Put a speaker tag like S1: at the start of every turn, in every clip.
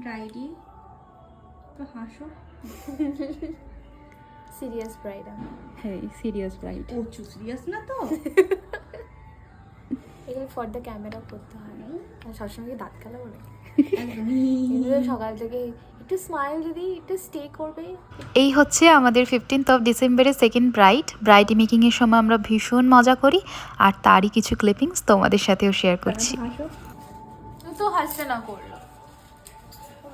S1: ব্রাইডি তো হাসো।
S2: Serious bride.
S3: হ্যাঁ, সিরিয়াস ব্রাইড।
S1: ও সিরিয়াস না তো?
S2: এগুলো ফর দ্য ক্যামেরা করতে হয় না, আর সবসময় কি দাঁত কালা বলে
S1: একদমই।
S2: এগুলো সকাল থেকে একটু স্মাইল দিদি, একটু স্টে করবে।
S3: এই হচ্ছে আমাদের 15th অফ ডিসেম্বরের সেকেন্ড ব্রাইড মেকিংয়ের সময় আমরা ভীষণ মজা করি, আর তারই কিছু ক্লিপিংস তোমাদের সাথেও শেয়ার করছি।
S1: হাসো।
S2: তুই তো হাসতে না করলো,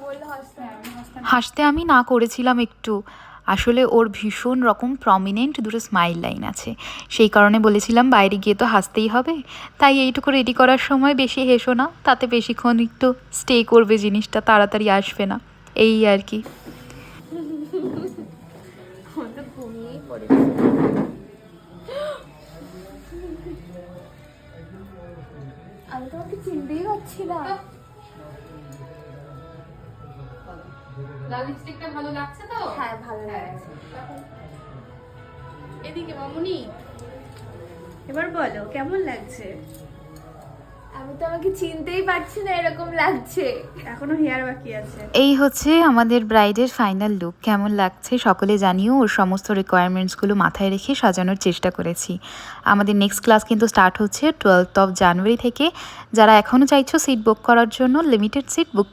S2: বললো হাসতে না।
S3: হাসতে আমি না করেছিলাম একটু, আসলে ওর ভীষণ রকম প্রমিনেন্ট দুটো স্মাইল লাইন আছে, সেই কারণে বলেছিলাম বাইরে গিয়ে তো হাসতেই হবে, তাই এইটুকু রেডি করার সময় বেশি হেসো না, তাতে বেশিক্ষণ একটু স্টে করবে জিনিসটা, তাড়াতাড়ি আসবে না, এই আর কি।
S2: আমার তো ঘুমিয়েই পড়েছি। আমি তোমাকে চিনতেই পারছি না।
S3: লাল লিপস্টিকটা ভালো লাগছে তো?
S2: হ্যাঁ ভালো লাগছে।
S1: এদিকে মামুনি, এবার বলো কেমন লাগছে?
S2: আমি তো আমাকে চিনতেই পারছি না, এরকম লাগছে।
S1: এখনো হেয়ার বাকি আছে।
S3: এই হচ্ছে আমাদের ব্রাইডের ফাইনাল লুক। কেমন লাগছে সকলে জানিও, ওর সমস্ত রিকোয়ারমেন্টসগুলো মাথায় রেখে সাজানোর চেষ্টা করেছি। আমাদের নেক্সট ক্লাস কিন্তু স্টার্ট হচ্ছে 12th অফ জানুয়ারি থেকে। যারা এখনও চাইছো সিট বুক করার জন্য, লিমিটেড সিট বুক